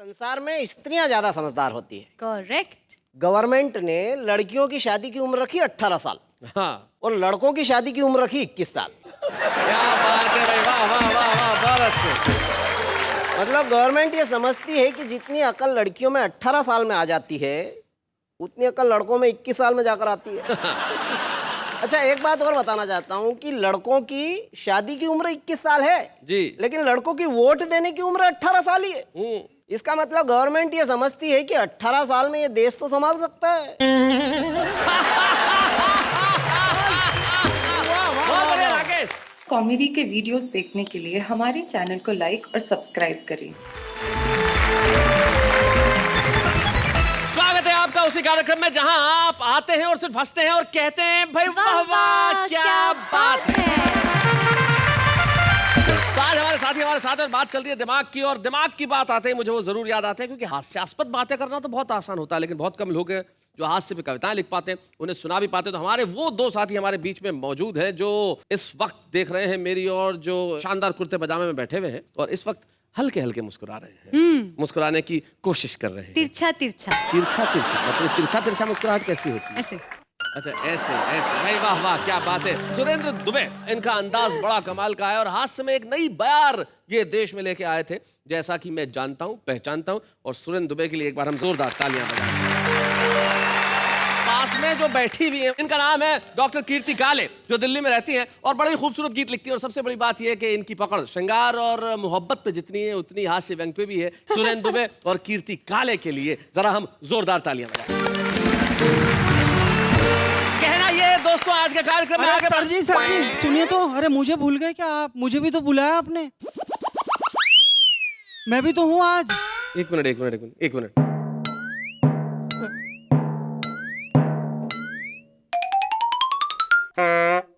संसार में स्त्रियां ज्यादा समझदार होती है। करेक्ट। गवर्नमेंट ने लड़कियों की शादी की उम्र रखी 18 साल हाँ, और लड़कों की शादी की उम्र रखी 21 साल। क्या बात है भाई, वाह वाह वाह वाह, बहुत अच्छे। मतलब गवर्नमेंट ये समझती है कि जितनी अकल लड़कियों में 18 साल में आ जाती है उतनी अकल लड़कों में 21 साल में जाकर आती है। अच्छा, एक बात और बताना चाहता हूँ कि लड़कों की शादी की उम्र 21 साल है जी। लेकिन लड़कों की वोट देने की उम्र 18 साल ही है। इसका मतलब गवर्नमेंट ये समझती है कि 18 साल में ये देश तो संभाल सकता है। बहुत बढ़िया राकेश। कॉमेडी के वीडियोस देखने के लिए हमारे चैनल को लाइक और सब्सक्राइब करें। स्वागत है आपका उसी कार्यक्रम में जहां आप आते हैं और सिर्फ हंसते हैं और कहते हैं भाई वाह वाह क्या बात है। तो आज हमारे साथी हमारे साथ और बात चल रही है दिमाग की, और दिमाग की बात आते ही मुझे वो जरूर याद आते हैं क्योंकि हास्यास्पद बातें करना तो बहुत आसान होता है लेकिन बहुत कम लोग हैं जो हास्य पे कविताएं लिख पाते हैं, उन्हें सुना भी पाते हैं। तो हमारे वो दो साथी हमारे बीच में मौजूद हैं जो इस वक्त देख रहे हैं मेरी और जो शानदार कुर्ते पजामे में बैठे हुए हैं और इस वक्त हल्के हल्के मुस्कुरा रहे हैं, मुस्कुराने की कोशिश कर रहे हैं। तिरछा तिरछा तिरछा तिरछा मतलब तिरछा तिरछा मुस्कुराहट कैसी होती है? ऐसे। अच्छा ऐसे ऐसे, भाई वाह वाह क्या बात है। सुरेंद्र दुबे, इनका अंदाज बड़ा कमाल का है और हास्य में एक नई बयार ये देश में लेके आए थे जैसा कि मैं जानता हूं, पहचानता हूं। और सुरेंद्र दुबे के लिए एक बार हम जोरदार तालियां बजाएं। पास में जो बैठी हुई है इनका नाम है डॉक्टर कीर्ति काले, जो दिल्ली में रहती हैं और बड़े खूबसूरत गीत लिखती है। और सबसे बड़ी बात यह है कि इनकी पकड़ श्रृंगार और मोहब्बत पे जितनी है उतनी हास्य व्यंग पे भी है। सुरेंद्र दुबे और कीर्ति काले के लिए जरा हम जोरदार तालियां बजाएं। कहना ये दोस्तों आज के कार्यक्रम में आगे सर जी सुनिए तो। अरे मुझे भूल गए क्या आप? मुझे भी तो बुलाया आपने। मैं भी तो हूँ आज। एक मिनट।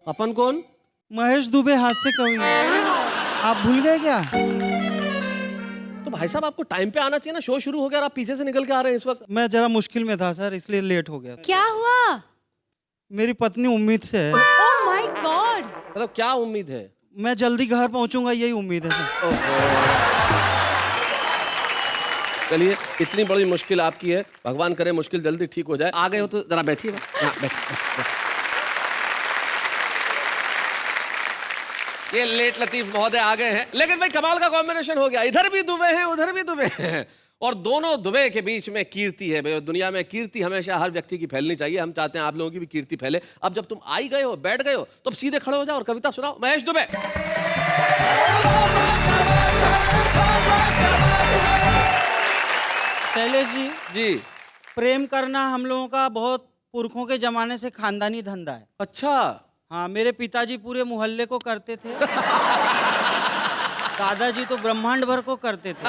अपन कौन? महेश दुबे, हास्य कवि। आप भूल गए क्या? तो भाई साहब आपको टाइम पे आना चाहिए ना, शो शुरू हो गया और आप पीछे से निकल के आ रहे हैं इस वक्त। मैं जरा मुश्किल में था सर, इसलिए लेट हो गया। क्या हुआ? मेरी पत्नी उम्मीद से है। Oh my God. मतलब क्या उम्मीद है? मैं जल्दी घर पहुंचूंगा, यही उम्मीद है सर। चलिए, इतनी बड़ी मुश्किल आपकी है, भगवान करे मुश्किल जल्दी ठीक हो जाए। आ गए हो तो जरा बैठिए। हाँ, बैठिए। ये लेट लतीफ महोदय आ गए हैं, लेकिन भाई कमाल का कॉम्बिनेशन हो गया। इधर भी दुबे हैं, उधर भी दुबे हैं और दोनों दुबे के बीच में कीर्ति है। भाई दुनिया में कीर्ति हमेशा हर व्यक्ति की फैलनी चाहिए। हम चाहते हैं आप लोगों की भी कीर्ति फैले। अब जब तुम आई गए हो, बैठ गए हो, तो अब सीधे खड़े हो जाओ और कविता सुनाओ। महेश दुबे। शैलेश जी जी। प्रेम करना हम लोगों का बहुत पुरखों के जमाने से खानदानी धंधा है। अच्छा। हाँ, मेरे पिताजी पूरे मोहल्ले को करते थे। दादाजी तो ब्रह्मांड भर को करते थे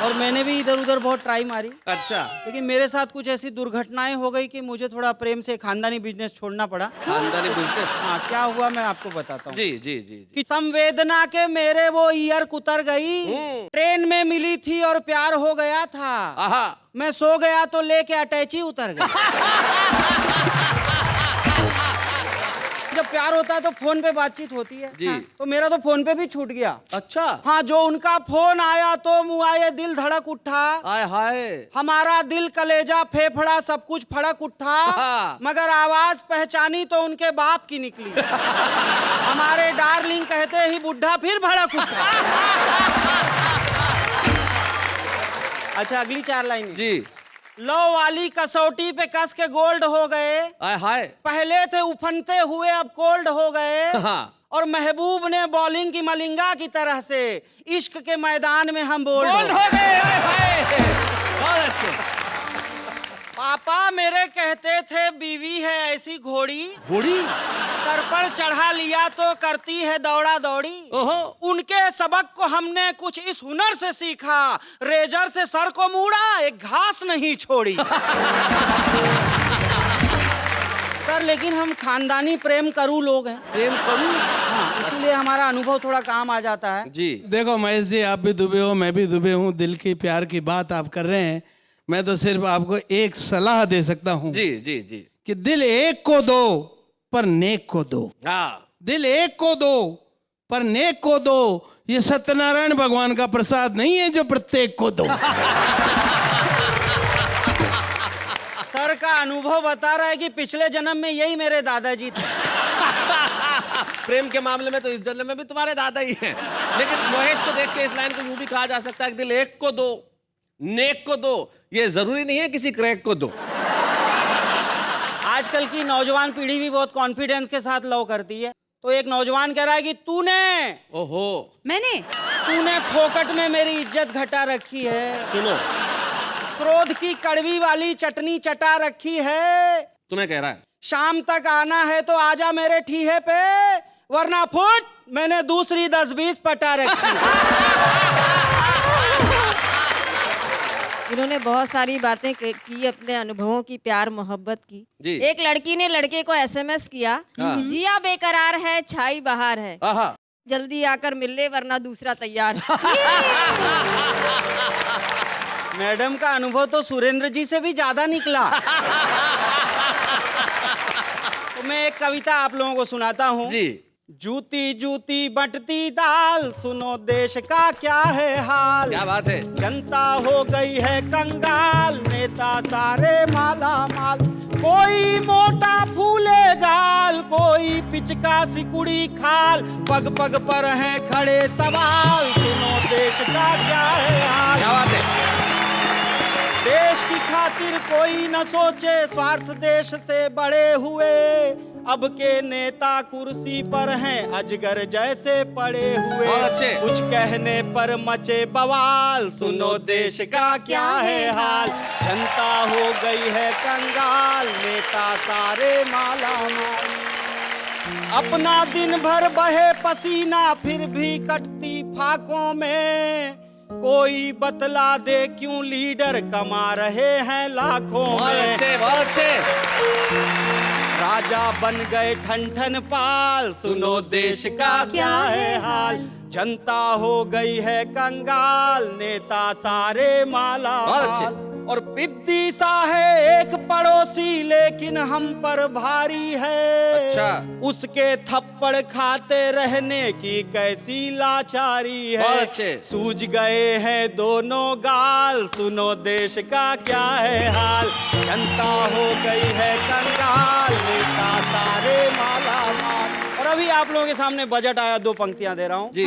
और मैंने भी इधर उधर बहुत ट्राई मारी। अच्छा। लेकिन मेरे साथ कुछ ऐसी दुर्घटनाएं हो गई कि मुझे थोड़ा प्रेम से खानदानी बिजनेस छोड़ना पड़ा। खानदानी बिजनेस? हाँ, क्या हुआ मैं आपको बताता हूँ। जी जी जी जी। कि संवेदना के मेरे वो ईयर कुतर गई, ट्रेन में मिली थी और प्यार हो गया था। आहा। मैं सो गया तो लेके अटैची उतर गई। जब प्यार होता है तो फोन पे बातचीत होती है जी। तो मेरा तो फोन पे भी छूट गया। अच्छा। हाँ, जो उनका फोन आया तो मुआये दिल धड़क उठा। आय हाय। हमारा दिल कलेजा फेफड़ा सब कुछ फड़क उठा। मगर आवाज पहचानी तो उनके बाप की निकली। हमारे डार्लिंग कहते ही बुढ़ा फिर भड़क उठा। अच्छा, अगली 4 लाइन जी। लो वाली कसौटी पे कस के गोल्ड हो गए। आय हाय। पहले थे उफनते हुए अब कोल्ड हो गए। हाँ। और महबूब ने बॉलिंग की मलिंगा की तरह से इश्क के मैदान में हम बोल्ड हो गए। आय हाय। बहुत अच्छे। पापा मेरे कहते थे बीवी है ऐसी घोड़ी, घोड़ी सर पर चढ़ा लिया तो करती है दौड़ा दौड़ी। ओहो। उनके सबक को हमने कुछ इस हुनर से सीखा, रेजर से सर को मूड़ा एक घास नहीं छोड़ी। सर लेकिन हम खानदानी प्रेम करू लोग हैं। प्रेम करूं? हाँ, इसीलिए हमारा अनुभव थोड़ा काम आ जाता है। जी। देखो महेश जी, आप भी दुबे हो, मैं भी दुबे हूँ। दिल की प्यार की बात आप कर रहे हैं। मैं तो सिर्फ आपको एक सलाह दे सकता हूँ। जी जी जी। कि दिल एक को दो पर नेक को दो। हाँ। दिल एक को दो पर नेक को दो, ये सत्यनारायण भगवान का प्रसाद नहीं है जो प्रत्येक को दो। सर का अनुभव बता रहा है कि पिछले जन्म में यही मेरे दादाजी थे। प्रेम के मामले में तो इस जन्म में भी तुम्हारे दादा ही हैं। लेकिन महेश को देख के इस लाइन को यूं भी कहा जा सकता है कि दिल एक को दो, नेक को दो, ये जरूरी नहीं है किसी क्रैक को दो। आजकल की नौजवान पीढ़ी भी बहुत कॉन्फिडेंस के साथ लव करती है। तो एक नौजवान कह रहा है कि तूने मैंने फोकट में मेरी इज्जत घटा रखी है, सुनो, क्रोध की कड़वी वाली चटनी चटा रखी है। तुम्हें कह रहा है शाम तक आना है तो आजा मेरे ठीहे पे, वरना फुट मैंने दूसरी 10-20 पटा रखी। इन्होंने बहुत सारी बातें की, अपने अनुभवों की, प्यार मोहब्बत की। जी। एक लड़की ने लड़के को एसएमएस किया, जिया बेकरार है, छाई बहार है, आहा। जल्दी आकर मिल ले वरना दूसरा तैयार है। मैडम का अनुभव तो सुरेंद्र जी से भी ज्यादा निकला। तो मैं एक कविता आप लोगों को सुनाता हूँ। जी। जूती जूती बंटती दाल, सुनो देश का क्या है हाल। क्या बात है। जनता हो गई है कंगाल, नेता सारे माला माल। कोई मोटा फूले गाल, कोई पिचका सिकुड़ी खाल। पग पग पर हैं खड़े सवाल, सुनो देश का क्या है हाल। क्या बात है। देश की खातिर कोई न सोचे, स्वार्थ देश से बड़े हुए। अब के नेता कुर्सी पर हैं, अजगर जैसे पड़े हुए। बहुत अच्छे। कुछ कहने पर मचे बवाल, सुनो देश का क्या है हाल। जनता हो गई है कंगाल, नेता सारे माला माल। अपना दिन भर बहे पसीना, फिर भी कटती फाकों में। कोई बतला दे क्यों लीडर कमा रहे हैं लाखों बहुत में। अच्छे, बहुत अच्छे। राजा बन गए ठन ठन पाल, सुनो देश का क्या है हाल। जनता हो गई है कंगाल, नेता सारे माला बहुत माल। अच्छे। और पिद्दी सा है एक पड़ोसी, लेकिन हम पर भारी है। अच्छा। उसके थप्पड़ खाते रहने की कैसी लाचारी है। बहुत अच्छे। सूझ गए हैं दोनों गाल, सुनो देश का क्या है हाल। जनता हो गई है कंगाल, नेता सारे माला माल। और अभी आप लोगों के सामने बजट आया, 2 पंक्तियां दे रहा हूँ। जी।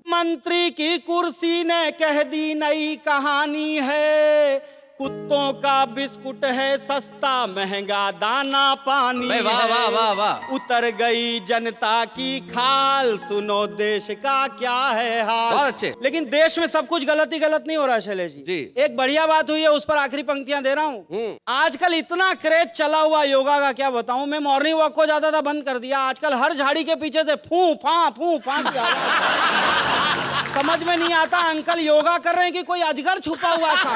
मंत्री की कुर्सी ने कह दी नई कहानी है। कुत्तों का बिस्कुट है सस्ता, महंगा दाना पानी वाह, है। वाह, वाह, वाह। उतर गई जनता की खाल, सुनो देश का क्या है हाल। बहुत अच्छे। लेकिन देश में सब कुछ गलत ही गलत नहीं हो रहा शैलेश जी। एक बढ़िया बात हुई है, उस पर आखिरी पंक्तियां दे रहा हूँ। आजकल इतना क्रेज चला हुआ योगा का, क्या बताऊं। मैं मॉर्निंग वॉक को ज्यादा था बंद कर दिया। आजकल हर झाड़ी के पीछे से फू फा की आवाज। समझ में नहीं आता अंकल योगा कर रहे हैं कि कोई अजगर छुपा हुआ था।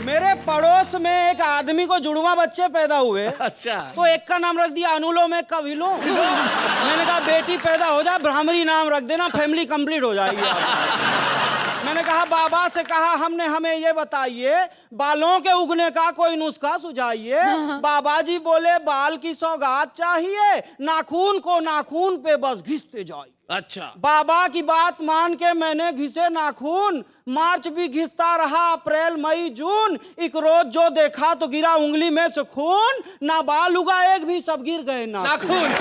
मेरे पड़ोस में एक आदमी को जुड़वा बच्चे पैदा हुए। अच्छा। तो एक का नाम रख दिया अनुलोम, एक का विलोम। मैंने कहा बेटी पैदा हो जाए ब्राह्मणी नाम रख देना, फैमिली कंप्लीट हो जाएगी। मैंने कहा बाबा से कहा हमने, हमें ये बताइए बालों के उगने का कोई नुस्खा सुझाइए। बाबा जी बोले बाल की सौगात चाहिए, नाखून को नाखून पे बस घिसते जाइए। अच्छा। बाबा की बात मान के मैंने घिसे नाखून। मार्च भी घिसता रहा, अप्रैल मई जून। एक रोज जो देखा तो गिरा उंगली में से खून। ना बाल उगा एक भी, सब गिर गए नाखून।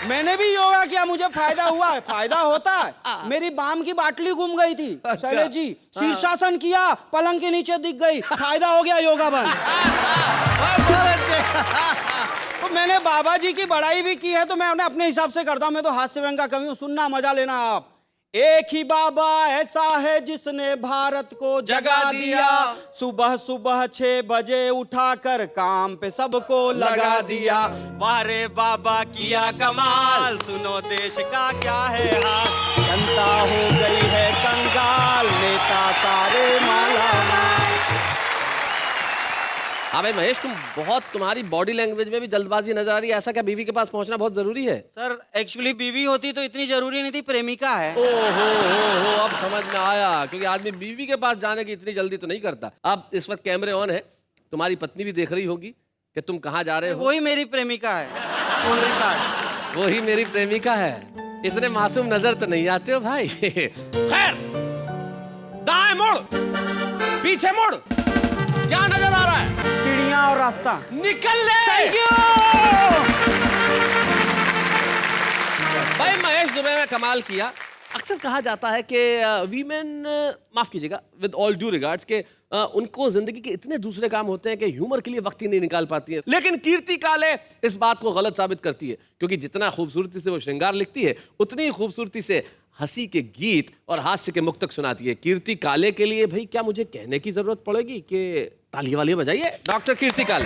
मैंने भी योगा किया, मुझे फायदा हुआ है। फायदा होता है। मेरी बाम की बाटली गुम गई थी। अच्छा। शैलेश जी शीर्षासन किया, पलंग के नीचे दिख गई, फायदा हो गया, योगा बंद। तो मैंने बाबा जी की बड़ाई भी की है, तो मैं उन्हें अपने हिसाब से करता हूं। मैं तो हास्य व्यंग का कवि हूं, सुनना मजा लेना आप। एक ही बाबा ऐसा है जिसने भारत को जगा दिया। सुबह सुबह 6 बजे उठाकर काम पे सबको लगा दिया। वारे बाबा किया कमाल, सुनो देश का क्या है हाल। जनता हो गई है कंगाल, नेता सारे माला माल। हाँ भाई महेश, तुम्हारी बॉडी लैंग्वेज में भी जल्दबाजी नजर आ रही है। ऐसा क्या बीवी के पास पहुंचना बहुत जरूरी है? सर एक्चुअली बीवी होती तो इतनी जरूरी नहीं थी, प्रेमिका है। हो अब समझ में आया, क्योंकि आदमी बीवी के पास जाने की इतनी जल्दी तो नहीं करता। अब इस वक्त कैमरे ऑन है, तुम्हारी पत्नी भी देख रही होगी कि तुम कहाँ जा रहे हो? वही मेरी प्रेमिका है। Phone record. वो ही मेरी प्रेमिका है। इतने मासूम नजर तो नहीं आते हो भाई। खैर, दाएं मुड़, पीछे मुड़, क्या नजर आ रहा है? सीढ़ियां और रास्ता। निकल ले। Thank you. भाई महेश दुबे में कमाल किया। अक्सर कहा जाता है कि वीमेन, माफ कीजिएगा, विद ऑल ड्यू रिगार्ड्स, के उनको जिंदगी के इतने दूसरे काम होते हैं कि ह्यूमर के लिए वक्त ही नहीं निकाल पाती है। लेकिन कीर्ति काले इस बात को गलत साबित करती है, क्योंकि जितना खूबसूरती से वो श्रृंगार लिखती है, उतनी ही खूबसूरती से हंसी के गीत और हास्य के मुक्तक सुनाती है। कीर्ति काले के लिए भाई क्या मुझे कहने की जरूरत पड़ेगी कि ताली वाली बजाइए डॉक्टर कीर्ति काले।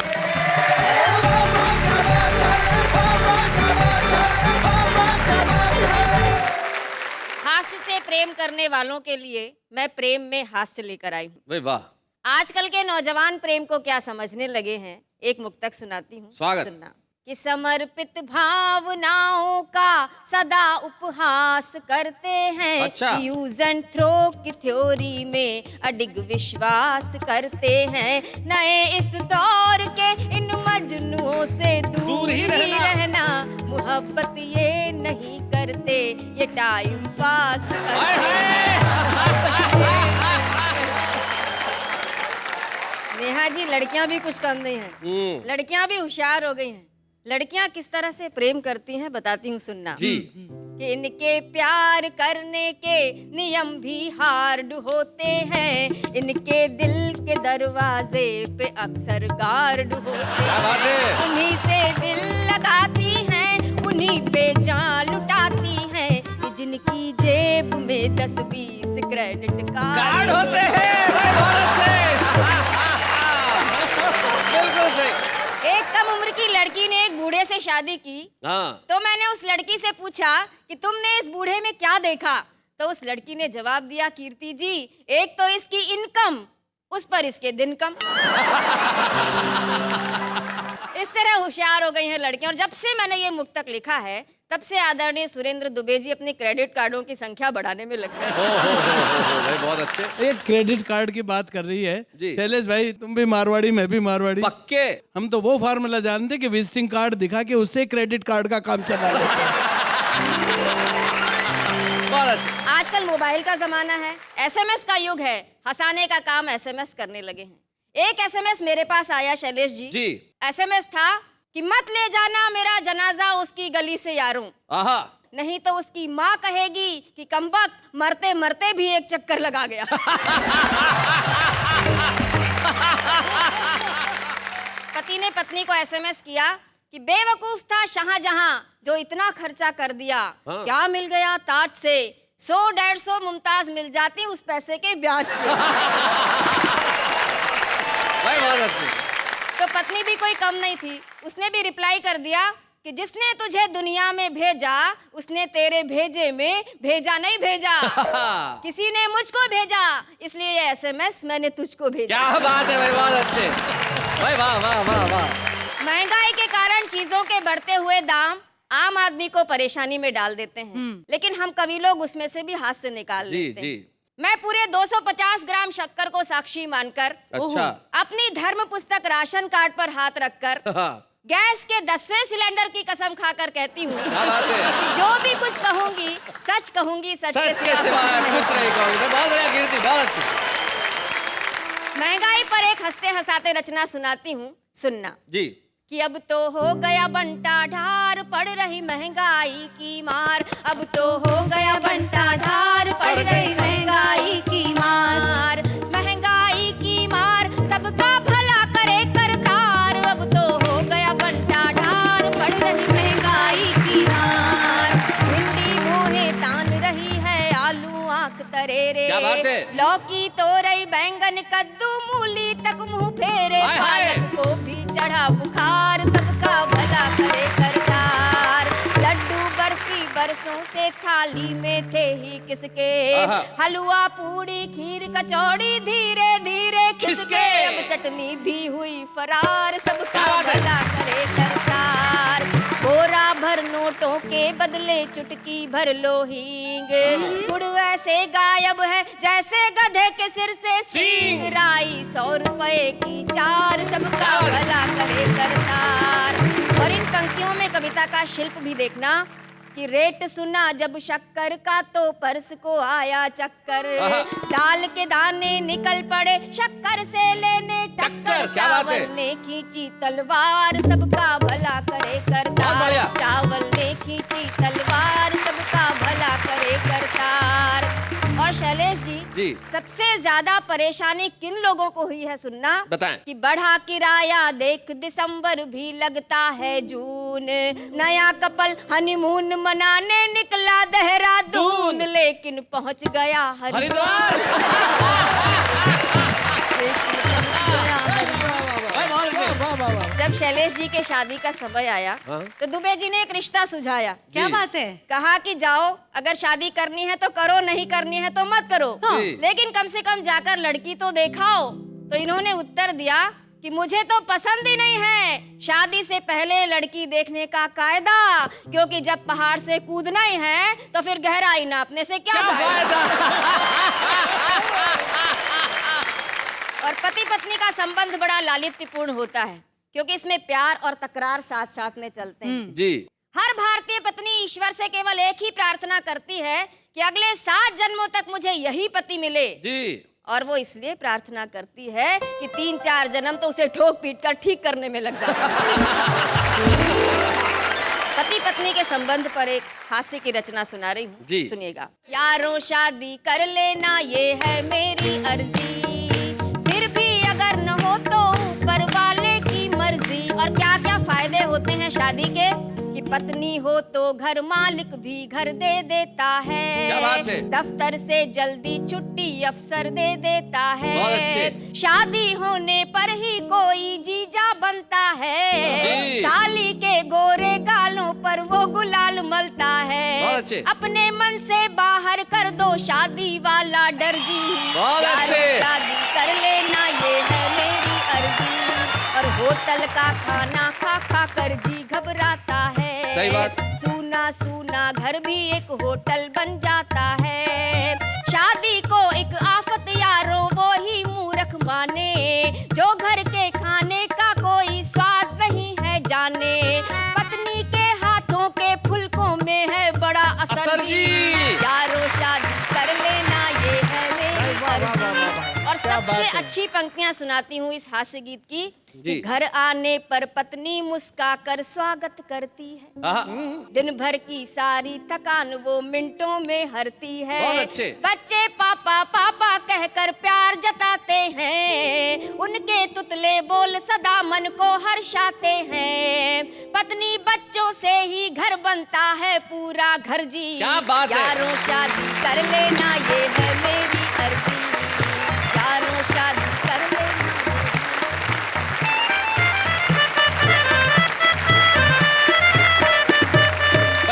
हास्य से प्रेम करने वालों के लिए मैं प्रेम में हास्य लेकर आई हूँ। भाई वाह। आजकल के नौजवान प्रेम को क्या समझने लगे हैं, एक मुक्तक सुनाती हूँ। स्वागत। सुनना। कि समर्पित भावनाओं का सदा उपहास करते हैं। अच्छा। यूज एंड थ्रो की थ्योरी में अडिग विश्वास करते हैं। नए इस दौर के इन मजनुओं से दूर ही रहना। मोहब्बत ये नहीं करते, ये टाइम पास करते हैं। नेहा जी, लड़कियां भी कुछ कम नहीं हैं। लड़कियां भी होशियार हो गई हैं। लड़कियां किस तरह से प्रेम करती हैं बताती हूँ, सुनना। जी। कि इनके प्यार करने के नियम भी हार्ड होते हैं। इनके दिल के दरवाजे पे अक्सर गार्ड होते हैं। उन्हीं से दिल लगाती हैं, उन्हीं पे जान लुटाती हैं। कि जिनकी जेब में 10-20 क्रेडिट कार्ड होते हैं। भाई बहुत अच्छे। बिल्कुल सही। एक कम उम्र की लड़की ने एक बूढ़े से शादी की। हाँ। तो मैंने उस लड़की से पूछा कि तुमने इस बूढ़े में क्या देखा? तो उस लड़की ने जवाब दिया, कीर्ति जी, एक तो इसकी इनकम, उस पर इसके दिन कम। इस तरह होशियार हो गई हैं लड़कियां। और जब से मैंने ये मुक्तक लिखा है, तब से आदरणीय सुरेंद्र दुबे जी अपने क्रेडिट कार्डों की संख्या बढ़ाने में लग गए। भाई बहुत अच्छे। एक क्रेडिट कार्ड की बात कर रही है जी। शैलेश भाई, तुम भी मारवाड़ी, मैं भी मारवाड़ी। पक्के। हम तो वो फार्मूला जानते कि विजिटिंग कार्ड दिखा के उससे क्रेडिट कार्ड का काम चला लेते हैं। बहुत अच्छे। आजकल मोबाइल का जमाना है, एसएमएस का युग है। हंसाने का काम एसएमएस करने लगे हैं। एक एसएमएस मेरे पास आया शैलेश जी। एसएमएस था कि मत ले जाना मेरा जनाजा उसकी गली से यारों, आहा। नहीं तो उसकी माँ कहेगी कि कमबख्त मरते मरते भी एक चक्कर लगा गया। पति ने पत्नी को एसएमएस किया कि बेवकूफ था शाहजहां जो इतना खर्चा कर दिया। हाँ। क्या मिल गया ताज से, 100-150 मुमताज मिल जाती उस पैसे के ब्याज से। भाई बहुत अच्छे। तो पत्नी भी कोई कम नहीं थी, उसने भी रिप्लाई कर दिया कि जिसने तुझे दुनिया में भेजा उसने तेरे भेजे में भेजा नहीं भेजा। किसी ने मुझको भेजा, इसलिए ये एसएमएस मैंने तुझको भेजा। क्या बात है भाई, बहुत अच्छे। भाई वाह वाह वाह वाह। महंगाई के कारण चीजों के बढ़ते हुए दाम आम आदमी को परेशानी में डाल देते हैं, लेकिन हम कवि लोग उसमें से भी हाथ से निकाल लेते हैं। मैं पूरे 250 ग्राम शक्कर को साक्षी मानकर, अच्छा। अपनी धर्म पुस्तक राशन कार्ड पर हाथ रखकर, गैस के 10वें सिलेंडर की कसम खाकर कहती हूँ जो भी कुछ कहूंगी सच कहूंगी, सच के सिवा कुछ नहीं कहूंगी। बहुत बढ़िया कीर्ति, बहुत अच्छी। महंगाई पर एक हंसते हंसाते रचना सुनाती हूँ, सुनना जी। कि अब तो हो गया बंटा ढार, पड़ रही महंगाई की मार। अब तो हो गया बंटा ढार, पड़ गई महंगाई की मार। महंगाई की मार सबका भला करे करतार। अब तो हो गया बंटा ढार, पड़ रही महंगाई की मार। भिंडी मोहे तान रही है, आलू आंख तरेरे। क्या बात है? लौकी तोरई बैंगन कद्दू मूली तक मुंह फेरे। पालक को भी चढ़ा बुखार, सबका भला करे करतार। लड्डू बर्फी बरसों से थाली में थे ही किसके, हलवा पूड़ी खीर कचौड़ी धीरे धीरे खिसके। अब चटनी भी हुई फरार, सबका भला करे करतार। बोरा भर नोटों के बदले चुटकी भर लो हींग। गुड़ ऐसे गायब है जैसे गधे के सिर से सींग। राई 100 रुपए की 4, सबका भला करे करतार। और इन पंक्तियों में कविता का शिल्प भी देखना कि रेट सुना जब शक्कर का तो पर्स को आया चक्कर। दाल के दाने निकल पड़े शक्कर से लेने टक्कर। क्या बात है? चावल ने खींची तलवार, सबका भला करे करतार। चावल ने खींची तलवार, सबका भला करे करतार। और शैलेश जी, सबसे ज्यादा परेशानी किन लोगों को हुई है सुनना? बताएं। कि बढ़ा किराया देख दिसंबर भी लगता है जून। नया कपल हनीमून मनाने निकला देहरादून, लेकिन पहुंच गया हरिद्वार। जब शैलेश जी के शादी का समय आया तो दुबे जी ने एक रिश्ता सुझाया। क्या बात है? कहा कि जाओ, अगर शादी करनी है तो करो, नहीं करनी है तो मत करो, लेकिन कम से कम जाकर लड़की तो देखाओ। तो इन्होंने उत्तर दिया कि मुझे तो पसंद ही नहीं है शादी से पहले लड़की देखने का कायदा, क्योंकि जब पहाड़ से कूदना ही है तो फिर गहराई नापने से क्या फायदा। और पति पत्नी का संबंध बड़ा लालित्यपूर्ण होता है, क्योंकि इसमें प्यार और तकरार साथ साथ में चलते हैं। जी। हर भारतीय पत्नी ईश्वर से केवल एक ही प्रार्थना करती है कि अगले 7 जन्मों तक मुझे यही पति मिले। जी। और वो इसलिए प्रार्थना करती है कि 3-4 जन्म तो उसे ठोक पीट कर ठीक करने में लग जाता है। पति पत्नी के संबंध पर एक हास्य की रचना सुना रही हूँ, सुनिएगा। यारों शादी कर लेना ये है मेरी अर्जी, फिर भी अगर न हो तो ऊपर वाले की मर्जी। और क्या क्या फायदे होते हैं शादी के? कि पत्नी हो तो घर मालिक भी घर दे देता है। क्या बात है? दफ्तर से जल्दी छुट्टी अफसर दे देता है। बहुत अच्छे। शादी होने पर ही कोई जीजा बनता है। साली के गोरे गालों पर वो गुलाल मलता है। बहुत अच्छे। अपने मन से बाहर कर दो शादी वाला डर जी। बहुत अच्छे। शादी कर लेना ये है मेरी अर्जी। और होटल का खाना खा खा कर जी घबराता है। सही बात। सूना सूना घर भी एक होटल बन जाता है। शादी को एक आफत यारो वो ही मूर्ख माने, जो घर के खाने का कोई स्वाद नहीं है जाने। पत्नी के हाथों के फुलकों में है बड़ा असर जी। यारो शादी कर लेना ये है मेरी अर्जी। और सबसे अच्छी पंक्तियां सुनाती हूँ इस हास्य गीत की। कि घर आने पर पत्नी मुस्का कर स्वागत करती है। दिन भर की सारी थकान वो मिनटों में हरती है। बच्चे पापा पापा कहकर प्यार जताते हैं, उनके तुतले बोल सदा मन को हर्षाते हैं। पत्नी बच्चों से ही घर बनता है पूरा घर जी। क्या बात है? यारों शादी कर लेना ये है मेरी अर्जी। यारों शादी कर लेना।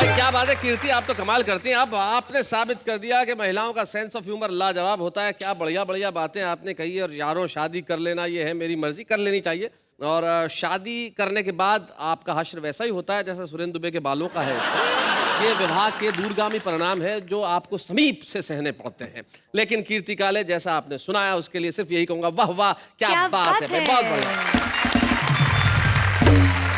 क्या बात है कीर्ति, आप तो कमाल करती हैं। अब आपने साबित कर दिया कि महिलाओं का सेंस ऑफ ह्यूमर लाजवाब होता है। क्या बढ़िया बढ़िया बातें आपने कही है। और यारों शादी कर लेना ये है मेरी मर्जी, कर लेनी चाहिए। और शादी करने के बाद आपका हश्र वैसा ही होता है जैसा सुरेंद्र दुबे के बालों का है। ये विवाह के दूरगामी परिणाम है जो आपको समीप से सहने पड़ते हैं। लेकिन कीर्ति काले जैसा आपने सुनाया उसके लिए सिर्फ यही कहूंगा, वाह वाह क्या बात है, बहुत बढ़िया।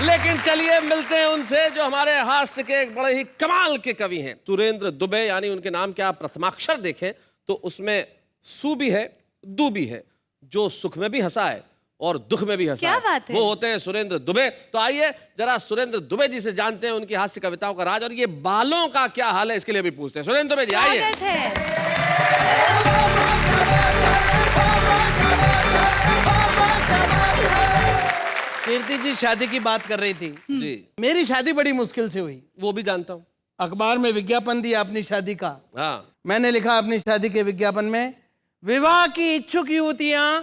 लेकिन चलिए मिलते हैं उनसे जो हमारे हास्य के एक बड़े ही कमाल के कवि हैं, सुरेंद्र दुबे। यानी उनके नाम के आप प्रथमाक्षर देखें तो उसमें सु भी है, दु भी है, जो सुख में भी हंसा है और दुख में भी हंसा क्या बात है? वो होते हैं सुरेंद्र दुबे। तो आइए जरा सुरेंद्र दुबे जी से जानते हैं उनकी हास्य कविताओं का राज और ये बालों का क्या हाल है, इसके लिए भी पूछते हैं। सुरेंद्र दुबे जी आइए। स्वागत है। कीर्ति जी शादी की बात कर रही थी जी। मेरी शादी बड़ी मुश्किल से हुई। वो भी जानता हूँ। अखबार में विज्ञापन दिया अपनी शादी का। हाँ। मैंने लिखा अपनी शादी के विज्ञापन में, विवाह की इच्छुक युवतियां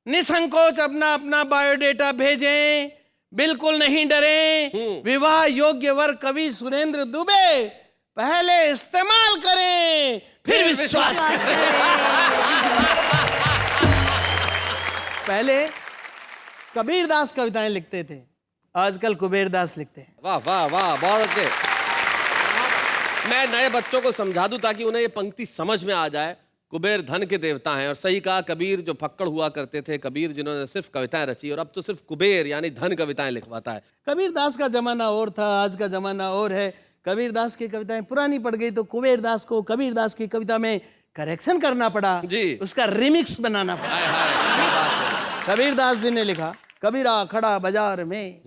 निसंकोच अपना अपना बायोडेटा भेजें, बिल्कुल नहीं डरें। विवाह योग्य वर कवि सुरेंद्र दुबे पहले इस्तेमाल करें फिर विश्वास करें। पहले कबीरदास कविताएं लिखते थे, आजकल कुबेर दास लिखते हैं। वाह वाह वाह, बहुत अच्छे। मैं नए बच्चों को समझा दूं ताकि उन्हें ये पंक्ति समझ में आ जाए। कुबेर धन के देवता हैं, और सही कहा, कबीर जो फक्कड़ हुआ करते थे, कबीर जिन्होंने सिर्फ कविताएं रची, और अब तो सिर्फ कुबेर यानी धन कविताएं लिखवाता है। कबीर दास का जमाना और था, आज का जमाना और है। कबीर दास की कविताएं पुरानी पड़ गई तो कुबेर दास को कबीर दास की कविता में करेक्शन करना पड़ा जी, उसका रिमिक्स बनाना पड़ा। हाय हाय, क्या बात है। कबीर दास जी ने लिखा, कबीरा खड़ा बाजार में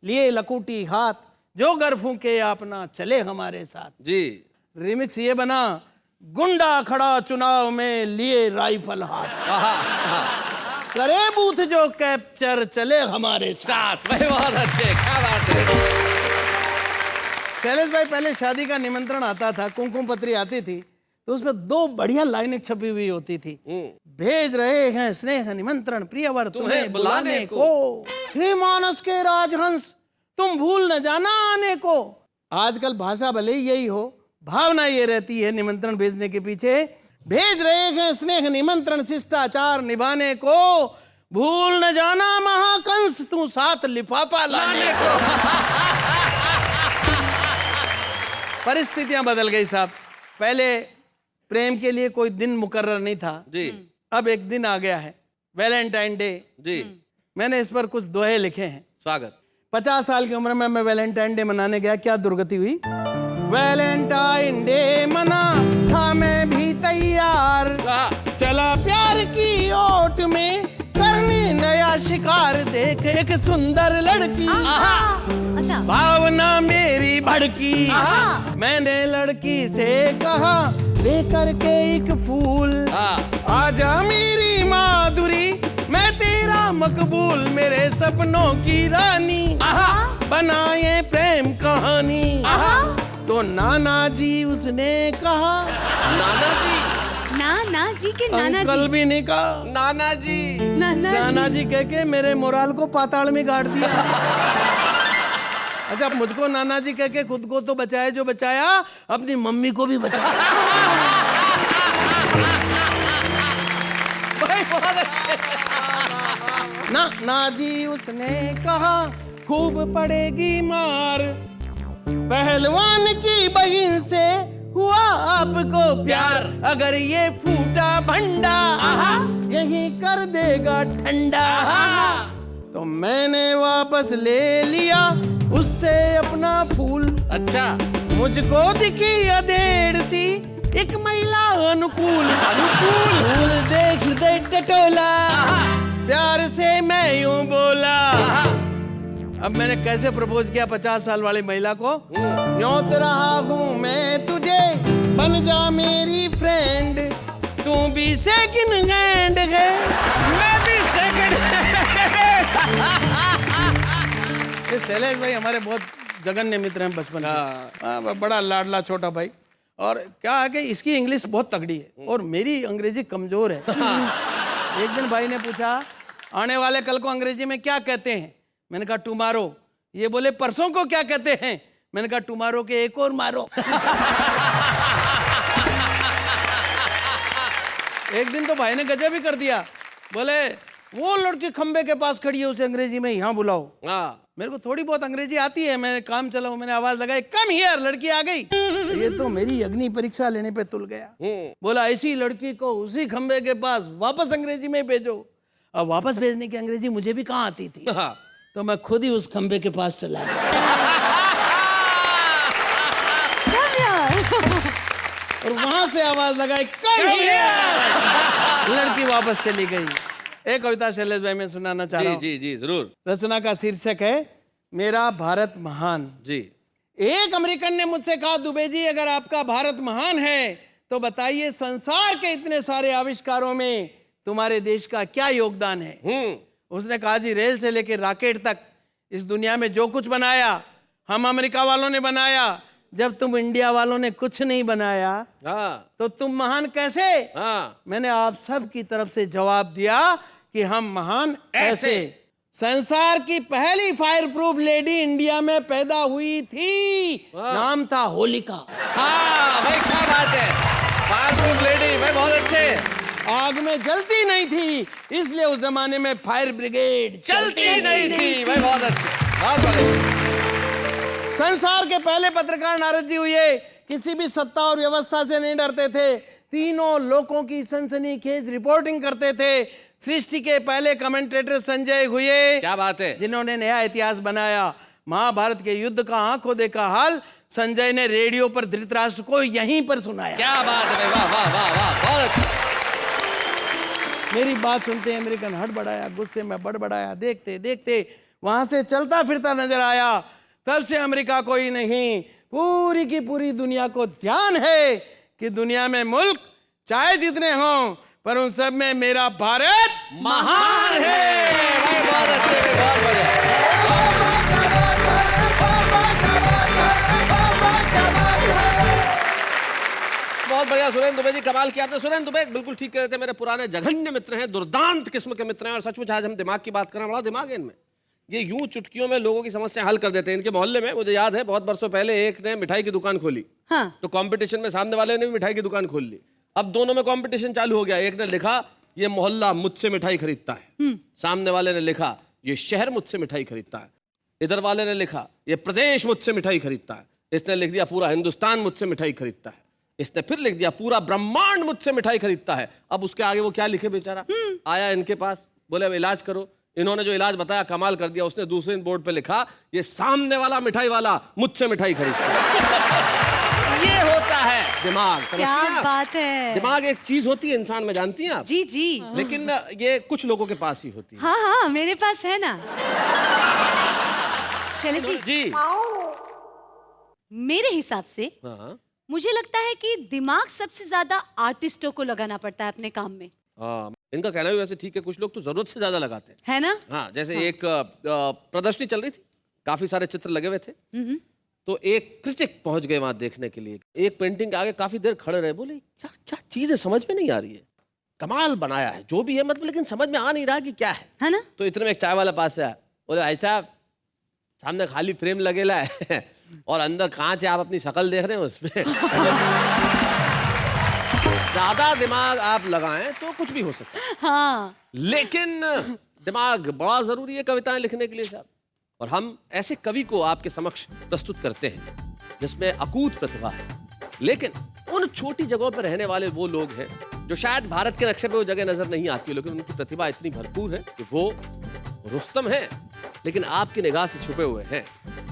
लिए लकूटी हाथ, जो गर फूके अपना चले हमारे साथ। जी, रिमिक्स ये बना, गुंडा खड़ा चुनाव में लिए राइफल हाथ, करे बूथ जो कैप्चर चले हमारे साथ। भाई बहुत अच्छे, क्या बात है। शैलेश भाई, पहले शादी का निमंत्रण आता था, कुमकुम पत्री आती थी, तो उसमें 2 बढ़िया लाइनें छपी हुई होती थी। भेज रहे हैं स्नेह निमंत्रण प्रियवर तुम्हें बुलाने को, हे मानस के राजहंस तुम भूल न जाना आने को। आजकल भाषा भले ही यही हो, भावना ये रहती है निमंत्रण भेजने के पीछे। भेज रहे हैं स्नेह निमंत्रण शिष्टाचार निभाने को, भूल न जाना महाकंस तू साथ लिफाफा लाने को। परिस्थितियां बदल गई साहब। पहले प्रेम के लिए कोई दिन मुकर्रर नहीं था जी, अब एक दिन आ गया है, वैलेंटाइन डे जी। मैंने इस पर कुछ दोहे लिखे हैं। स्वागत। 50 साल की उम्र में मैं वैलेंटाइन डे मनाने गया, क्या दुर्गति हुई। वैलेंटाइन डे मना था मैं भी तैयार, चला प्यार की ओट में करने नया शिकार, देख एक सुंदर लड़की भावना मेरी भड़की, मैंने लड़की से कहा लेकर के एक फूल, आजा मेरी माधुरी मैं तेरा मकबूल, मेरे सपनों की रानी बनाए प्रेम कहानी। तो नाना जी उसने कहा, नाना जी, नाना जी के नाना अंकल जी, भी नहीं कहा, नाना जी, नाना जी कह के मेरे मोराल को पाताल में गाड़ दिया। अच्छा, मुझको नाना जी कह के खुद को तो बचाया जो बचाया, अपनी मम्मी को भी बचाया। भाई बहुत अच्छे। ना जी उसने कहा खूब पड़ेगी मार, पहलवान की बहन से हुआ आपको प्यार, अगर ये फूटा भंडा यही कर देगा ठंडा। तो मैंने वापस ले लिया उससे अपना फूल। अच्छा, मुझको दिखी अधेड़ सी एक महिला अनुकूल, फूल देख दे टटोला, प्यार से मैं यूं बोला। अब मैंने कैसे प्रपोज किया 50 साल वाली महिला को, न्योत रहा हूं मैं तुझे बन जा मेरी फ्रेंड, तू भी सेकंड हैंड है मैं भी सेकंड हैंड। शैलेश भाई हमारे बहुत जघन्य मित्र हैं बचपन में, बड़ा लाडला छोटा भाई। और क्या है कि इसकी इंग्लिश बहुत तगड़ी है और मेरी अंग्रेजी कमजोर है। एक दिन भाई ने पूछा, आने वाले कल को अंग्रेजी में क्या कहते हैं? मैंने कहा टुमारो। ये बोले परसों को क्या कहते हैं? मैंने कहा टुमारो के एक और मारो। एक दिन तो भाई ने गजब ही कर दिया, बोले वो लड़की खंबे के पास खड़ी है उसे अंग्रेजी में यहाँ बुलाओ। मेरे को थोड़ी बहुत अंग्रेजी आती है, मैंने काम चलाऊं, मैंने आवाज लगाई, कम हियर, लड़की आ गई। ये तो मेरी अग्नि परीक्षा लेने पे तुल गया। बोला ऐसी लड़की को उसी खंबे के पास वापस अंग्रेजी में भेजो। अब वापस भेजने की अंग्रेजी मुझे भी कहाँ आती थी, तो मैं खुद ही उस खंबे के पास चला गया और वहां से आवाज लगाई, कम हियर, लड़की वापस चली गई। एक कविता शैलेश भाई मैं सुनाना चाह रहा हूँ। जी जी जरूर। रचना का शीर्षक है मेरा भारत महान। जी। एक अमेरिकन ने मुझसे कहा, दुबे जी अगर आपका भारत महान है तो बताइए संसार के इतने सारे आविष्कारों में तुम्हारे देश का क्या योगदान है? उसने कहा, जी रेल से लेकर रॉकेट तक इस दुनिया में जो कुछ बनाया हम अमेरिका वालों ने बनाया। जब तुम इंडिया वालों ने कुछ नहीं बनाया तो तुम महान कैसे? मैंने आप सब की तरफ से जवाब दिया कि हम महान ऐसे। संसार की पहली फायर प्रूफ लेडी इंडिया में पैदा हुई थी, नाम था होलिका। हाँ भाई क्या बात है, फायर प्रूफ लेडी भाई बहुत अच्छे। आग में जलती नहीं थी इसलिए उस जमाने में फायर ब्रिगेड चलती नहीं थी भाई बहुत अच्छे। बहुत बढ़िया। संसार के पहले पत्रकार नारद जी हुए, किसी भी सत्ता और व्यवस्था से नहीं डरते थे, तीनों लोगों की सनसनीखेज रिपोर्टिंग करते थे। सृष्टि के पहले कमेंटेटर संजय हुए, क्या बात है। जिन्होंने नया इतिहास बनाया। महाभारत के युद्ध का आंखों देखा हाल संजय ने रेडियो पर धृतराष्ट्र को यहीं पर सुनाया। क्या बात है भाई, वाह वाह वाह वाह, बहुत अच्छा। मेरी बात सुनते अमेरिकन हड़बड़ाया, गुस्से में बड़बड़ाया, देखते देखते वहां से चलता फिरता नजर आया। तब से अमेरिका कोई नहीं, पूरी की पूरी दुनिया को ध्यान है कि दुनिया में मुल्क चाहे जितने हों, पर उन सब में मेरा भारत महान है भाई, बहुत अच्छे, बहुत बढ़िया। बहुत बढ़िया सुरेंद्र दुबे जी, कमाल किया आपने। सुरेंद्र दुबे बिल्कुल ठीक कह रहे थे, मेरे पुराने जघन्य मित्र हैं, दुर्दांत किस्म के मित्र हैं, और सचमुच आज हम दिमाग की बात करें, बड़ा दिमाग है इनमें। ये यूं चुटकियों में लोगों की समस्या हल कर देते हैं। इनके मोहल्ले में मुझे याद है बहुत बरसों पहले एक ने मिठाई की दुकान खोली। हाँ। तो कंपटीशन में सामने वाले ने भी मिठाई की दुकान खोल ली। अब दोनों में कंपटीशन चालू हो गया। एक ने लिखा ये मोहल्ला मुझसे मिठाई खरीदता है, सामने वाले ने लिखा ये शहर मुझसे मिठाई खरीदता है, इधर वाले ने लिखा ये प्रदेश मुझसे मिठाई खरीदता है, इसने लिख दिया पूरा हिंदुस्तान मुझसे मिठाई खरीदता है, इसने फिर लिख दिया पूरा ब्रह्मांड मुझसे मिठाई खरीदता है। अब उसके आगे वो क्या लिखे बेचारा। आया इनके पास, बोले अब इलाज करो। इन्होंने जो इलाज बताया कमाल कर दिया। उसने दूसरे बोर्ड पे लिखा ये सामने वाला मिठाई वाला मुझसे मिठाई खरीदता है। ये होता है दिमाग, समझती हैं क्या आप? बात है। दिमाग एक चीज होती है इंसान में, जानती हैं आप? जी जी। लेकिन ये कुछ लोगों के पास ही होती है। हाँ हाँ, मेरे पास है ना। शैलेश जी, जी मेरे हिसाब से हाँ मुझे लगता है कि दिमाग सबसे ज्यादा आर्टिस्टों को लगाना पड़ता है अपने काम में, हाँ, इनका कहना भी वैसे ठीक है। कुछ लोग तो जरूरत से ज्यादा लगाते हैं। है ना। हाँ, जैसे एक प्रदर्शनी चल रही थी, काफी सारे चित्र लगे हुए थे। तो एक क्रिटिक पहुंच गए वहां देखने के लिए। एक पेंटिंग के आगे काफी देर खड़े रहे, बोले क्या क्या चीज है, समझ में नहीं आ रही है, कमाल बनाया है जो भी है, मतलब लेकिन समझ में आ नहीं रहा कि क्या है ना। तो इतने में एक चाय वाला पास से आया, बोले भाई साहब सामने खाली फ्रेम लगेला है और अंदर कांच है, आप अपनी शक्ल देख रहे हैं उसमें। ज्यादा दिमाग आप लगाएं तो कुछ भी हो सकता है। हाँ। लेकिन दिमाग बड़ा जरूरी है कविताएं लिखने के लिए साहब। और हम ऐसे कवि को आपके समक्ष प्रस्तुत करते हैं जिसमें अकूत प्रतिभा है, लेकिन उन छोटी जगहों पर रहने वाले वो लोग हैं जो शायद भारत के नक्शे पे वो जगह नजर नहीं आती है, लेकिन उनकी प्रतिभा इतनी भरपूर है कि वो रुस्तम है लेकिन आपकी निगाह से छुपे हुए हैं।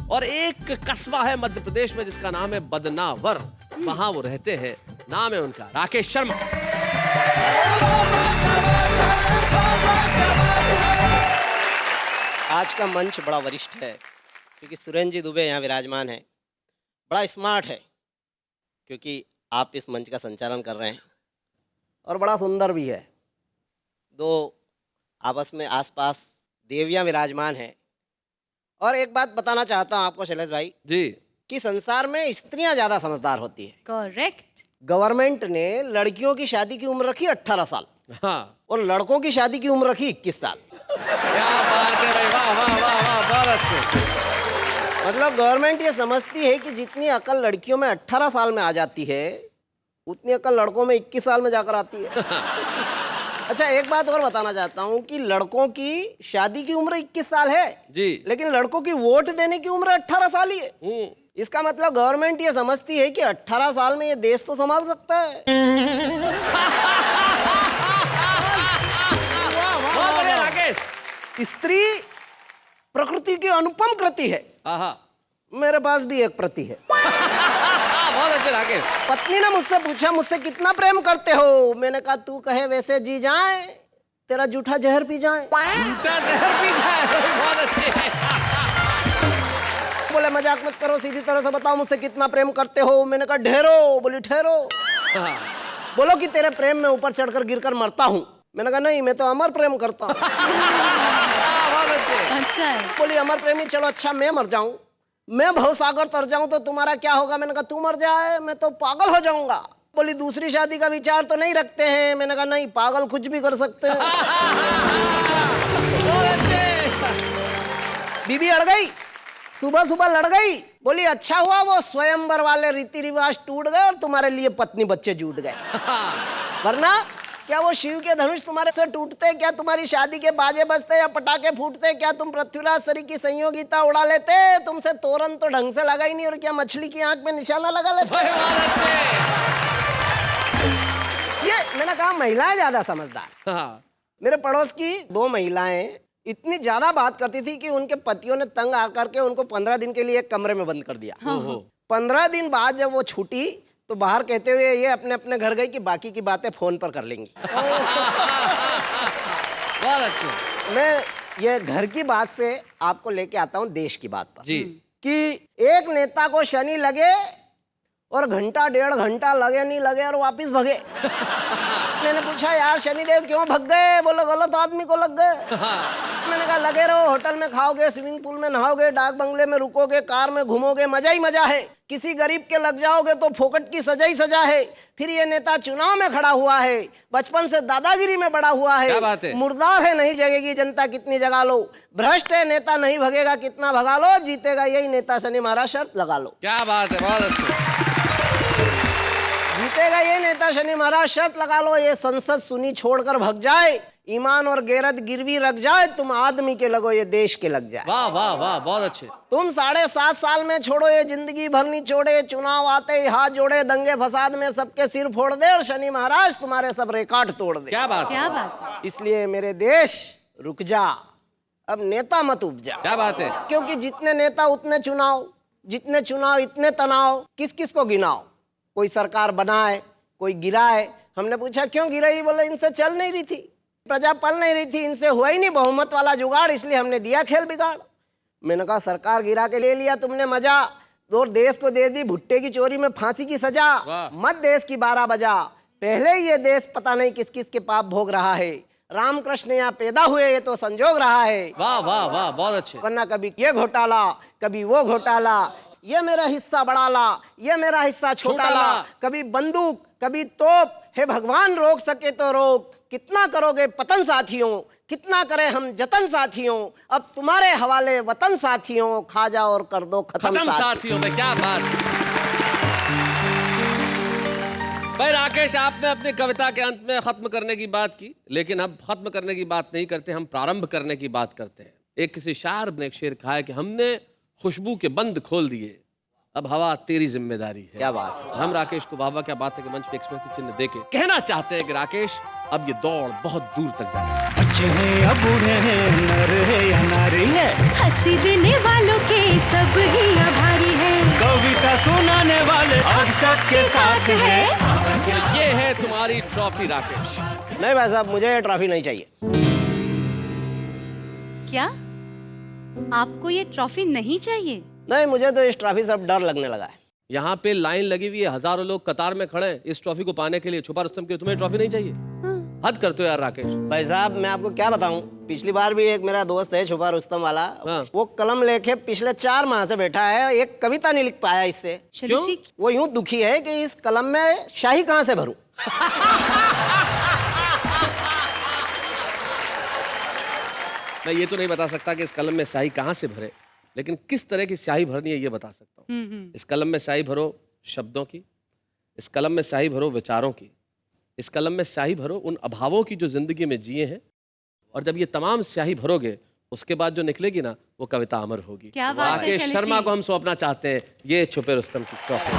और एक कस्बा है मध्य प्रदेश में जिसका नाम है बदनावर, वहां वो रहते हैं। नाम है उनका राकेश शर्मा। आज का मंच बड़ा वरिष्ठ है क्योंकि सुरेंद्र जी दुबे यहाँ विराजमान है। बड़ा स्मार्ट है क्योंकि आप इस मंच का संचालन कर रहे हैं, और बड़ा सुंदर भी है। दो आपस में आसपास देवियाँ विराजमान हैं। और एक बात बताना चाहता हूँ आपको शैलेश भाई जी, कि संसार में स्त्रियाँ ज़्यादा समझदार होती है। करेक्ट। गवर्नमेंट ने लड़कियों की शादी की उम्र रखी 18 साल हाँ, और लड़कों की शादी की उम्र रखी 21 साल। क्या बात है भाई, वाह वाह वाह वाह, बहुत अच्छे। मतलब गवर्नमेंट ये समझती है कि जितनी अकल लड़कियों में 18 साल में आ जाती है उतनी अकल लड़कों में 21 साल में जाकर आती है। अच्छा, एक बात और बताना चाहता हूँ कि लड़कों की शादी की उम्र 21 साल है जी, लेकिन लड़कों की वोट देने की उम्र 18 साल ही है। इसका मतलब गवर्नमेंट ये समझती है कि 18 साल में ये देश तो संभाल सकता है। बहुत बढ़िया राकेश। स्त्री प्रकृति की अनुपम कृति है। आहा, मेरे पास भी एक प्रति है। बहुत अच्छे राकेश। पत्नी ने मुझसे पूछा मुझसे कितना प्रेम करते हो। मैंने कहा तू कहे वैसे जी जाए, तेरा जूठा जहर पी जाए। झूठा जहर पी जाए, बहुत अच्छे। बोले मजाक मत करो, सीधी तरह से बताओ मुझसे कितना प्रेम करते हो। मैंने कहा ढेरो। बोली ठहरो। हाँ, बोलो कि तेरे प्रेम में ऊपर चढ़कर गिरकर मरता हूँ। मैंने कहा नहीं, मैं तो अमर प्रेम करता हूँ। बहुत अच्छे। अच्छा है। बोली अमर प्रेमी, चलो अच्छा मैं मर जाऊं, मैं भवसागर तर जाऊं तो तुम्हारा क्या होगा। मैंने कहा तू मर जाए मैं तो पागल हो जाऊंगा। बोली दूसरी शादी का विचार तो नहीं रखते हैं। मैंने कहा नहीं, पागल कुछ भी कर सकते हैं। बीबी अड़ गई, सुबह सुबह लड़ गई। बोली अच्छा हुआ वो स्वयंवर वाले रीति रिवाज टूट गए और तुम्हारे लिए पत्नी बच्चे जुट गए, वरना क्या वो शिव के धनुष तुम्हारे से टूटते? क्या तुम्हारी शादी के बाजे बजते या पटाखे फूटते? क्या तुम पृथ्वीराज सरी की संयोगिता उड़ा लेते? तुमसे तोरन तो ढंग से लगा ही नहीं, और क्या मछली की आंख में निशाना लगा लेते? ये मैंने कहा महिलाएं ज्यादा समझदार। हाँ। मेरे पड़ोस की 2 महिलाएं इतनी ज्यादा बात करती थी कि उनके पतियों ने तंग आकर के उनको 15 दिन के लिए एक कमरे में बंद कर दिया। 15 दिन बाद जब वो छूटी तो बाहर कहते हुए ये अपने अपने घर गई कि बाकी की बातें फोन पर कर लेंगी। बहुत अच्छे। मैं ये घर की बात से आपको लेके आता हूँ देश की बात पर जी। कि एक नेता को शनि लगे और घंटा 1.5 घंटा लगे नहीं लगे और वापिस भगे। मैंने पूछा यार शनिदेव क्यों भग गए? बोलो गलत आदमी को लग गए। मैंने कहा लगे रहो, होटल में खाओगे, स्विमिंग पूल में नहाओगे, डाक बंगले में रुकोगे, कार में घूमोगे, मजा ही मजा है। किसी गरीब के लग जाओगे तो फोकट की सजा ही सजा है। फिर ये नेता चुनाव में खड़ा हुआ है, बचपन से दादागिरी में बड़ा हुआ है। क्या बात है? मुर्दार है, नहीं जगेगी जनता कितनी जगा लो। भ्रष्ट है नेता, नहीं भगेगा कितना भगा लो। जीतेगा यही नेता, शनि महाराज शर्त लगा लो। क्या बात है, बहुत अच्छे। जीतेगा ये नेता, शनि महाराज शर्त लगा लो। ये संसद सुनी छोड़कर भग जाए, ईमान और गैरत गिरवी रख जाए, तुम आदमी के लगो ये देश के लग जाए। वाह वाह वाह, बहुत अच्छे। तुम 7.5 साल में छोड़ो ये जिंदगी भर नहीं छोड़े, चुनाव आते ही हाथ जोड़े, दंगे फसाद में सबके सिर फोड़ दे और शनि महाराज तुम्हारे सब रिकॉर्ड तोड़ दे। क्या बात है, क्या बात है। इसलिए मेरे देश रुक जा, अब नेता मत उपजा। क्या बात है। क्योंकि जितने नेता उतने चुनाव, जितने चुनाव इतने तनाव। किस किस को गिनाओ? कोई सरकार बनाए, कोई गिराए। हमने पूछा क्यों गिराई? बोले इनसे चल नहीं रही थी, प्रजा पल नहीं रही थी, इनसे हुआ ही नहीं बहुमत वाला जुगाड़, इसलिए हमने दिया खेल बिगाड़। मैंने कहा सरकार गिरा के ले लिया तुमने मजा, और देश को दे दी भुट्टे की चोरी में फांसी की सजा। मत देश की 12 बजा, पहले ही ये देश पता नहीं किस किस के पाप भोग रहा है। रामकृष्ण यहाँ पैदा हुए ये तो संजोग रहा है। वाह वाह वाह, बहुत अच्छे। वरना कभी ये घोटाला, कभी वो घोटाला, ये मेरा हिस्सा बड़ा ला, ये मेरा हिस्सा छोटा ला, कभी बंदूक कभी तोप। हे भगवान रोक सके तो रोक, कितना करोगे पतन साथियों, कितना करे हम जतन साथियों। अब तुम्हारे हवाले वतन साथियों, खा जाओ और कर दो खत्म साथियों में। क्या बात। भाई राकेश, आपने अपनी कविता के अंत में खत्म करने की बात की, लेकिन अब खत्म करने की बात नहीं करते, हम प्रारंभ करने की बात करते हैं। एक किसी शायर ने एक शेर कहा है कि हमने खुशबू के बंद खोल दिए, अब हवा तेरी जिम्मेदारी है। क्या बात है। हम राकेश को वाह क्या बात है कि मंच पे स्मृति चिन्ह देके कहना चाहते हैं कि राकेश अब ये दौड़ बहुत दूर तक जाए। बच्चे हैं या बूढ़े हैं, नर है या नारी है, हंसी देने वालों के सब ही आभारी है, कविता सुनाने वाले अब सबके साथ है। ये है तुम्हारी ट्रॉफी राकेश। नहीं भाई साहब, मुझे ये ट्रॉफी नहीं चाहिए। क्या आपको ये ट्रॉफी नहीं चाहिए? नहीं, मुझे तो इस ट्रॉफी से अब डर लगने लगा है। यहाँ पे लाइन लगी हुई है, हजारों लोग कतार में खड़े हैं इस ट्रॉफी को पाने के लिए। छुपा रुस्तम के तुम्हें ट्रॉफी नहीं चाहिए? हद करते हो यार राकेश। भाई साहब मैं आपको क्या बताऊं, पिछली बार भी एक मेरा दोस्त है छुपा रुस्तम वाला, हाँ। वो कलम लेके पिछले 4 माह से बैठा है, एक कविता नहीं लिख पाया इससे। चलिए जी, वो यूं दुखी है कि इस कलम में शाही कहां से भरूं। मैं ये तो नहीं बता सकता कि इस कलम में स्याही कहाँ से भरे, लेकिन किस तरह की स्याही भरनी है ये बता सकता हूँ। इस कलम में स्याही भरो शब्दों की, इस कलम में स्याही भरो विचारों की, इस कलम में स्याही भरो उन अभावों की जो जिंदगी में जिए हैं, और जब ये तमाम स्याही भरोगे उसके बाद जो निकलेगी ना वो कविता अमर होगी। क्या बात है राकेश शैलेश शर्मा जी। को हम सौंपना चाहते हैं ये छुपे रुस्तम की ट्रॉफी।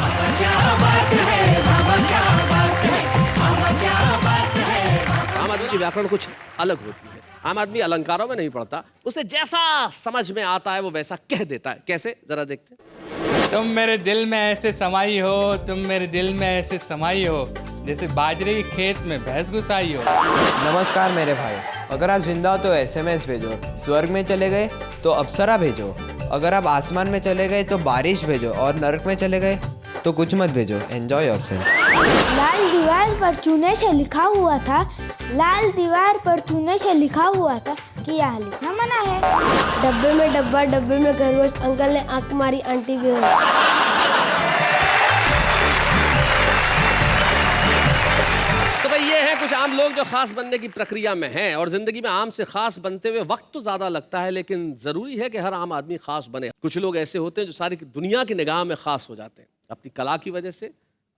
आम आदमी की व्याकरण कुछ अलग होती है। आम आदमी अलंकारों में नहीं पढ़ता, उसे जैसा समझ में आता है वो वैसा कह देता है। कैसे, जरा देखते हैं। तुम मेरे दिल में ऐसे समाई हो, तुम मेरे दिल में ऐसे समाई हो, जैसे बाजरे के खेत में भैंस घुसाई हो। नमस्कार मेरे भाई, अगर आप जिंदा हो तो SMS भेजो, स्वर्ग में चले गए तो अप्सरा भेजो, अगर आप आसमान में चले गए तो बारिश भेजो, और नरक में चले गए तो कुछ मत भेजो। Enjoy yourself. लाल दीवार पर चूने से लिखा हुआ था, लाल दीवार पर चूने से लिखा हुआ था कि यहाँ लिखना मना है। डब्बे में डब्बा, डब्बे में खरगोश, अंकल ने आंख मारी, आंटी भी हो। तो भाई ये है कुछ आम लोग जो खास बनने की प्रक्रिया में हैं, और जिंदगी में आम से खास बनते हुए वक्त तो ज्यादा लगता है, लेकिन जरूरी है कि हर आम आदमी खास बने। कुछ लोग ऐसे होते हैं जो सारी दुनिया की निगाह में खास हो जाते हैं, अपनी कला की वजह से,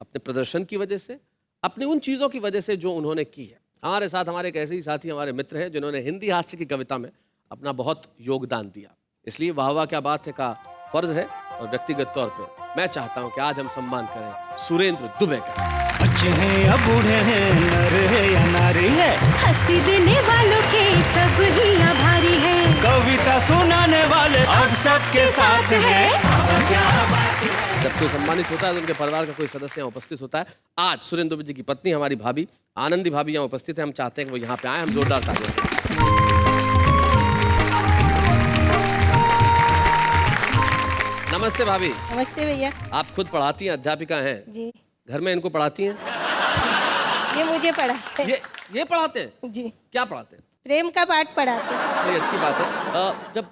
अपने प्रदर्शन की वजह से, अपनी उन चीजों की वजह से जो उन्होंने की है। हमारे साथ हमारे एक ऐसे ही साथी हमारे मित्र हैं जिन्होंने हिंदी हास्य की कविता में अपना बहुत योगदान दिया, इसलिए वाह वाह क्या बात है का फर्ज है और व्यक्तिगत तौर पे मैं चाहता हूं कि आज हम सम्मान करें सुरेंद्र दुबे का। बच्चे हैं या बूढ़े हैं, नर है या नारी है, हंसी देने वालों के सब ही आभारी है, कविता सुनाने वाले अब सबके साथ है। जब कोई सम्मानित होता है तो उनके परिवार का कोई सदस्य यहाँ उपस्थित होता है। आज सुरेंद्र दुबे जी की पत्नी हमारी भाभी आनंदी भाभी यहाँ उपस्थित है। हम चाहते हैं कि वो यहाँ पे आए, हम जोरदार तालियां दें। नमस्ते भाभी। नमस्ते भैया। आप खुद पढ़ाती हैं, अध्यापिका हैं? जी। घर में इनको पढ़ाती हैं? ये मुझे पढ़ाते हैं। ये पढ़ाते हैं? जी। क्या पढ़ाते हैं? प्रेम का पाठ पढ़ाते हैं। ये अच्छी बात है। जब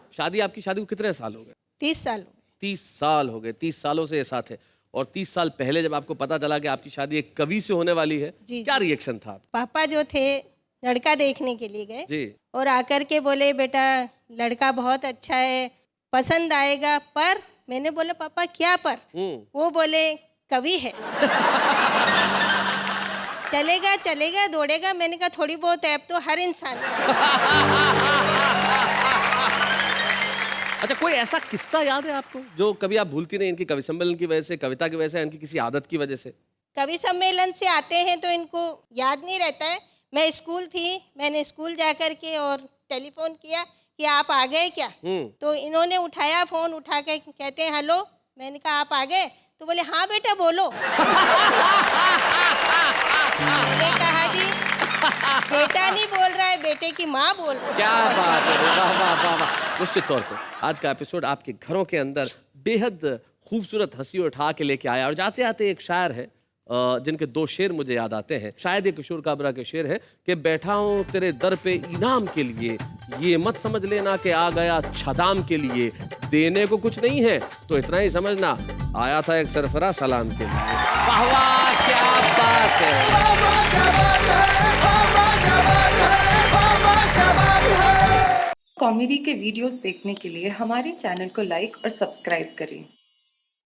आपकी शादी को कितने साल हो गए? 30 साल। 30 साल हो गए। 30 सालों से ये साथ है। और 30 साल पहले जब आपको पता चला कि आपकी शादी एक कवि से होने वाली है, क्या रिएक्शन था आपका? पापा जो थे लड़का देखने के लिए गए जी। और आकर के बोले बेटा लड़का बहुत अच्छा है, पसंद आएगा। पर मैंने बोला पापा क्या पर? वो बोले कवि है। चलेगा चलेगा दौड़ेगा। मैंने कहा थोड़ी बहुत ऐप तो हर इंसान। अच्छा, कोई ऐसा किस्सा याद है आपको जो कभी आप भूलती नहीं, इनकी कवि सम्मेलन की वजह से, कविता की वजह से, इनकी किसी आदत की वजह से? कवि सम्मेलन से आते हैं तो इनको याद नहीं रहता है। मैं स्कूल थी, मैंने स्कूल जा कर के और टेलीफोन किया कि आप आ गए क्या? तो इन्होंने उठाया फोन, उठा के कहते हैं हेलो। मैंने कहा आप आ गए? तो बोले हाँ बेटा बोलो। मैंने कहा जी बेटा नहीं बोल रहा है, बेटे की माँ बोल रही है। क्या बात है, वाह वाह वाह वाह। निश्चित तौर पे आज का एपिसोड आपके घरों के अंदर बेहद खूबसूरत हंसी उठा के लेके आया। और जाते जाते एक शायर है जिनके 2 शेर मुझे याद आते हैं। शायद ये किशोर काबरा के शेर है कि बैठा हूँ तेरे दर पे इनाम के लिए, ये मत समझ लेना कि आ गया छदाम के लिए, देने को कुछ नहीं है तो इतना ही समझना आया था एक सरफरा सलाम के लिए। वाह वाह क्या बात है। कॉमेडी के वीडियोस देखने के लिए हमारे चैनल को लाइक और सब्सक्राइब करें।